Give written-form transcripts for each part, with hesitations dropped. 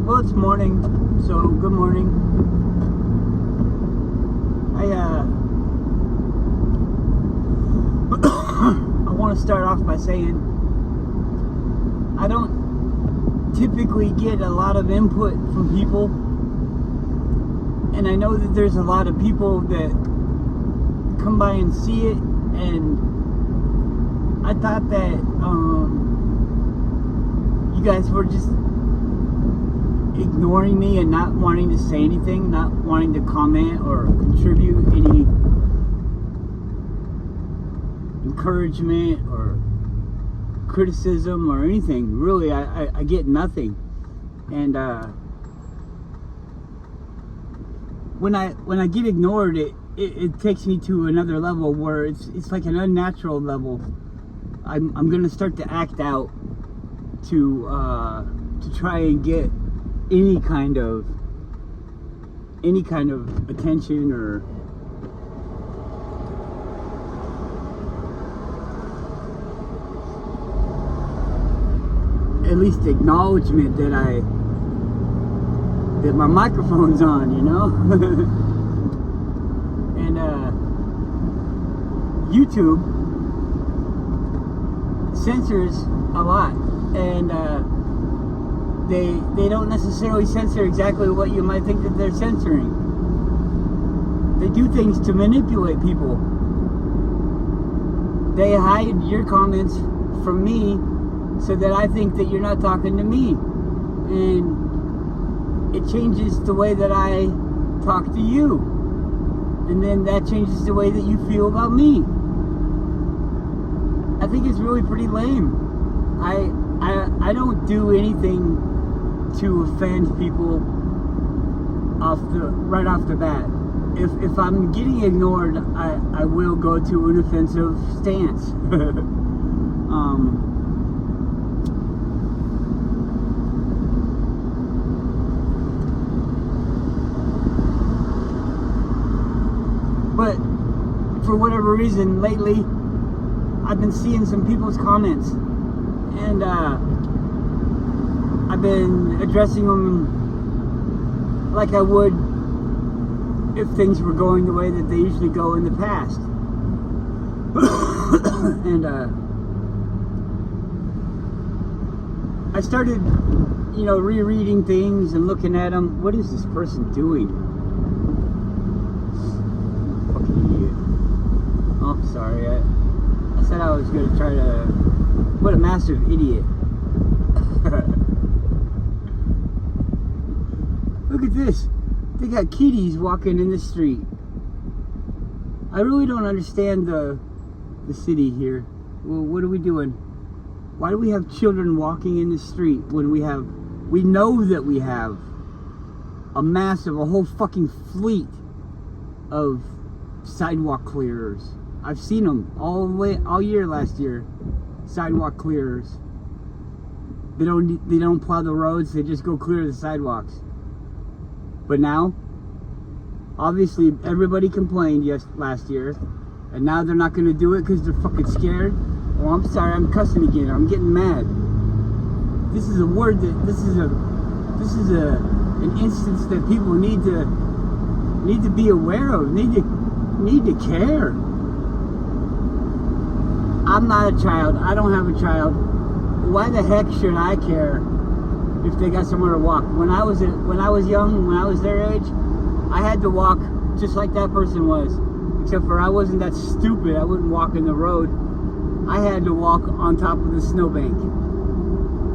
Well, it's morning, so good morning. I want to start off by saying I don't typically get a lot of input from people, and I know that there's a lot of people that come by and see it, and I thought that you guys were just ignoring me and not wanting to say anything, not wanting to comment or contribute any encouragement or criticism or anything. Really, I get nothing. And when I get ignored, it takes me to another level where it's like an unnatural level. I'm gonna start to act out to try and get any kind of attention or at least acknowledgement that my microphone's on, you know. And YouTube censors a lot, and they don't necessarily censor exactly what you might think that they're censoring. They do things to manipulate people. They hide your comments from me so that I think that you're not talking to me, and it changes the way that I talk to you, and then that changes the way that you feel about me. I think it's really pretty lame. I don't do anything to offend people right off the bat. If I'm getting ignored, I will go to an offensive stance. But for whatever reason, lately, I've been seeing some people's comments, and I've been addressing them like I would if things were going the way that they usually go in the past. And I started, rereading things and looking at them. What is this person doing? Fucking idiot. Oh, sorry. I said I was going to try to... What a massive idiot. Look at this. They got kitties walking in the street. I really don't understand the city here. Well, what are we doing? Why do we have children walking in the street when we know that we have a whole fucking fleet of sidewalk clearers? I've seen them all year last year. Sidewalk clearers. They don't plow the roads, they just go clear the sidewalks. But now, obviously everybody complained last year, and now they're not going to do it because they're fucking scared. Oh, I'm sorry, I'm cussing again. I'm getting mad. This is a word this is an instance that people need to be aware of. Need to care. I'm not a child. I don't have a child. Why the heck should I care if they got somewhere to walk? When I was young, when I was their age, I had to walk just like that person was. Except for I wasn't that stupid. I wouldn't walk in the road. I had to walk on top of the snowbank.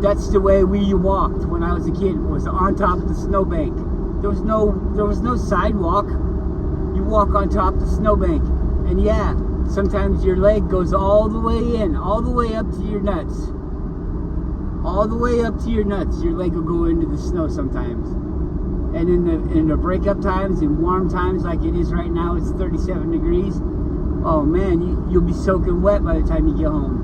That's the way we walked when I was a kid. Was on top of the snowbank. There was no sidewalk. You walk on top of the snowbank, and yeah, sometimes your leg goes all the way in, all the way up to your nuts. All the way up to your nuts, your leg will go into the snow sometimes. And in the breakup times, in warm times like it is right now, it's 37 degrees. Oh man, you'll be soaking wet by the time you get home.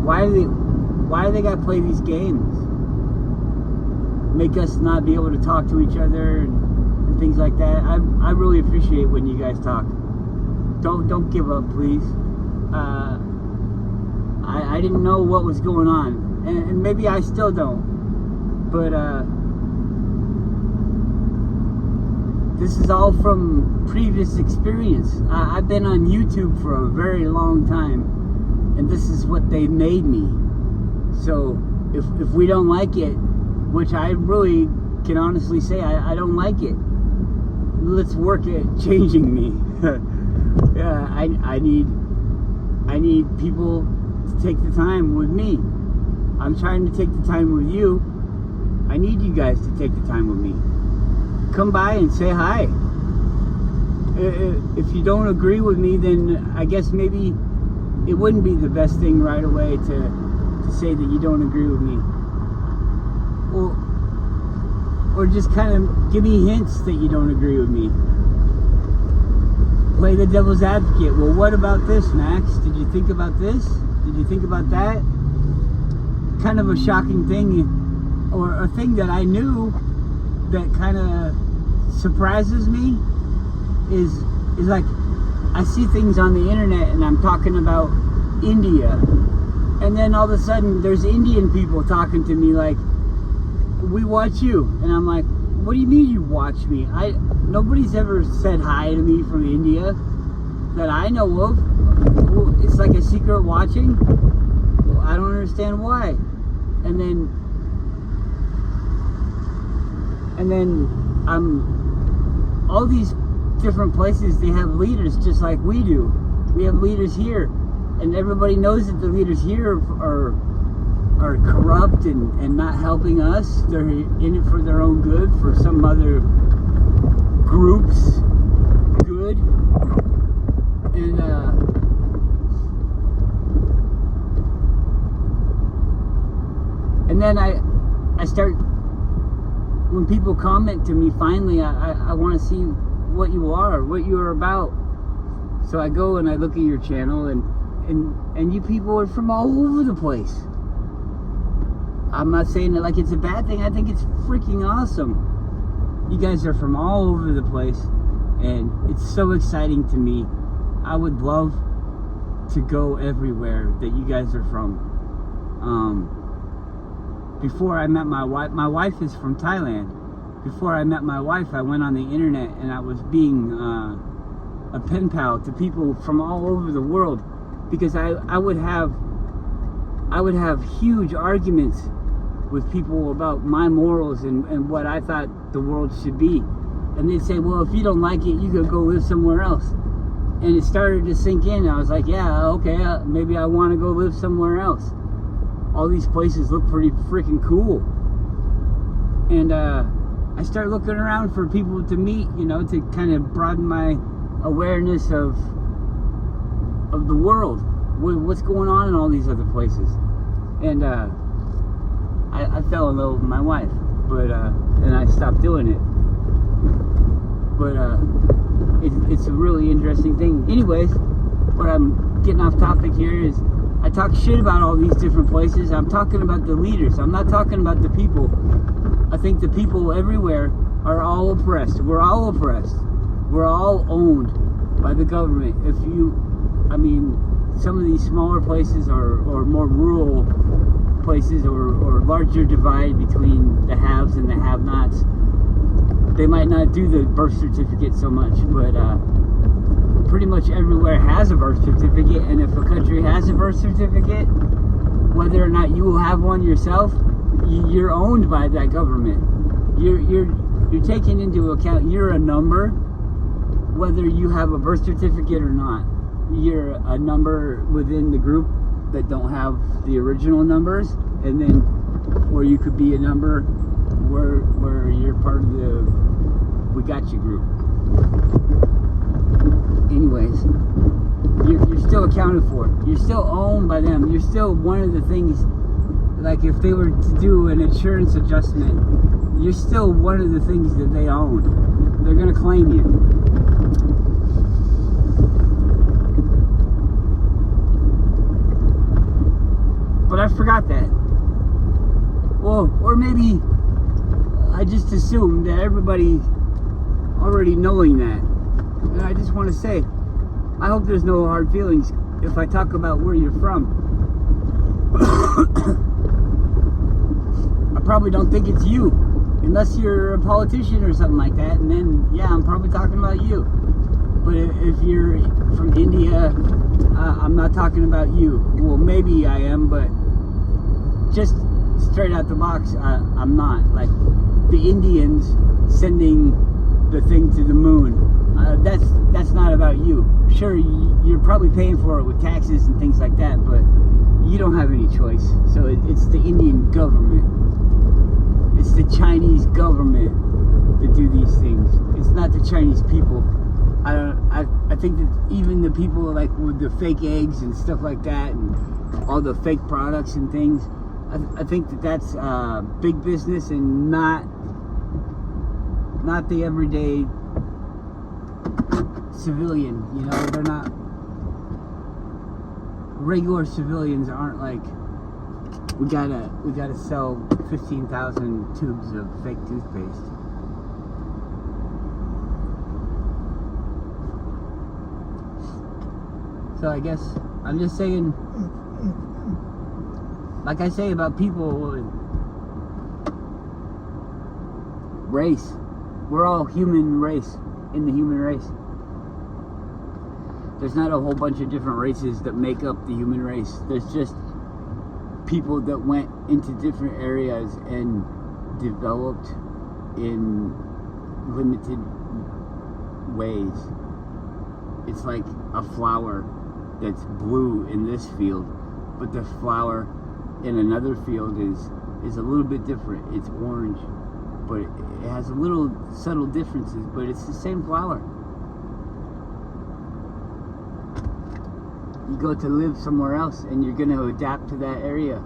Why do they gotta play these games? Make us not be able to talk to each other and things like that. I really appreciate when you guys talk. Don't give up, please. I didn't know what was going on, and maybe I still don't, but this is all from previous experience. I've been on YouTube for a very long time, and this is what they made me. So if we don't like it, which I really can honestly say I don't like it, let's work at changing me. Yeah, I need people to take the time with me. I'm trying to take the time with you. I need you guys to take the time with me. Come by and say hi. If you don't agree with me, then I guess maybe it wouldn't be the best thing right away to say that you don't agree with me. Or just kind of give me hints that you don't agree with me. Play the devil's advocate. Well, what about this, Max? Did you think about this? Did you think about that? Kind of a shocking thing, or a thing that I knew that kind of surprises me is like, I see things on the internet and I'm talking about India, and then all of a sudden there's Indian people talking to me like, we watch you, and I'm like, what do you mean you watch me? Nobody's ever said hi to me from India that I know of. It's like a secret watching. Well, I don't understand why. And then all these different places, they have leaders just like we do. We have leaders here, and everybody knows that the leaders here are corrupt and not helping us. They're in it for their own good, for some other group's good. And then I start, when people comment to me, finally I want to see what you are, what you're about. So I go and I look at your channel, and you people are from all over the place. I'm not saying it like it's a bad thing. I think it's freaking awesome. You guys are from all over the place, and it's so exciting to me. I would love to go everywhere that you guys are from. Before I met my wife is from Thailand. Before I met my wife, I went on the internet and I was being a pen pal to people from all over the world, because I would have huge arguments with people about my morals and what I thought the world should be. And they'd say, well, if you don't like it, you could go live somewhere else. And it started to sink in. I was like, yeah, okay, maybe I want to go live somewhere else. All these places look pretty freaking cool. And I start looking around for people to meet, to kind of broaden my awareness of the world, what's going on in all these other places. And I fell in love with my wife, but and I stopped doing it. But it's a really interesting thing. Anyways, what I'm getting off topic here is, I talk shit about all these different places. I'm talking about the leaders. I'm not talking about the people. I think the people everywhere are all oppressed. We're all oppressed. We're all owned by the government. Some of these smaller places or more rural places, or larger divide between the haves and the have-nots, they might not do the birth certificate so much, but pretty much everywhere has a birth certificate. And if a country has a birth certificate, whether or not you will have one yourself, you're owned by that government. You're taking into account, you're a number, whether you have a birth certificate or not. You're a number within the group that don't have the original numbers, and then, or you could be a number where you're part of the We Got You group. Anyways, you're still accounted for. You're still owned by them. You're still one of the things, like if they were to do an insurance adjustment, you're still one of the things that they own. They're going to claim you. But I forgot that. Well, or maybe I just assumed that everybody already knowing that. And I just want to say, I hope there's no hard feelings if I talk about where you're from. I probably don't think it's you, unless you're a politician or something like that, and then, yeah, I'm probably talking about you. But if you're from India, I'm not talking about you. Well, maybe I am, but just straight out the box, I'm not. Like, the Indians sending the thing to the moon, that's not about you. Sure, you're probably paying for it with taxes and things like that, but you don't have any choice. So it's the Indian government. It's the Chinese government that do these things. It's not the Chinese people. I think that even the people like with the fake eggs and stuff like that, and all the fake products and things, I think that that's big business and not the everyday civilian. You know, they're not regular civilians. Aren't like, we gotta sell 15,000 tubes of fake toothpaste. So I guess I'm just saying, like I say about people, race. We're all human race, in the human race. There's not a whole bunch of different races that make up the human race. There's just people that went into different areas and developed in limited ways. It's like a flower that's blue in this field, but the flower in another field is a little bit different. It's orange, but it has a little subtle differences, but it's the same flower. You go to live somewhere else and you're going to adapt to that area,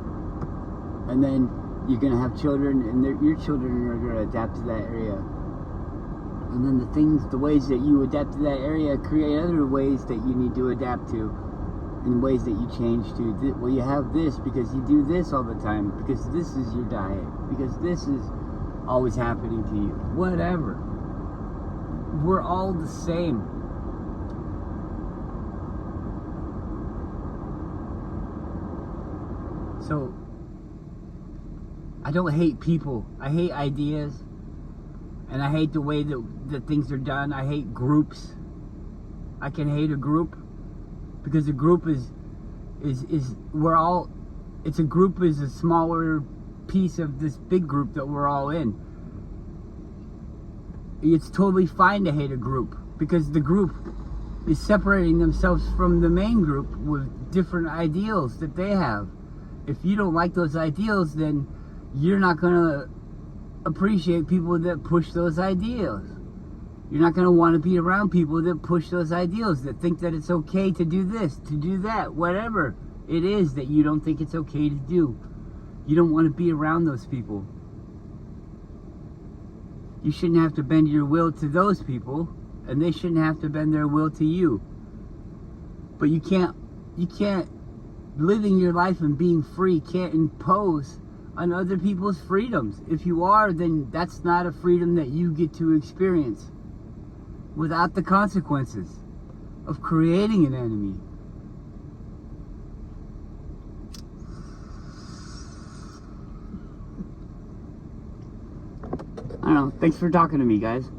and then you're going to have children, and your children are going to adapt to that area, and then the ways that you adapt to that area create other ways that you need to adapt to, and ways that you change to. Well, you have this because you do this all the time, because this is your diet, because this is always happening to you, whatever. We're all the same. So I don't hate people. I hate ideas, and I hate the way that things are done. I hate groups. I can hate a group because a group is we're all, it's a group is a smaller piece of this big group that we're all in. It's totally fine to hate a group because the group is separating themselves from the main group with different ideals that they have. If you don't like those ideals, then you're not going to appreciate people that push those ideals. You're not going to want to be around people that push those ideals, that think that it's okay to do this, to do that, whatever it is that you don't think it's okay to do. You don't want to be around those people. You shouldn't have to bend your will to those people, and they shouldn't have to bend their will to you. But you can't living your life and being free can't impose on other people's freedoms. If you are, then that's not a freedom that you get to experience without the consequences of creating an enemy. I don't know. Thanks for talking to me, guys.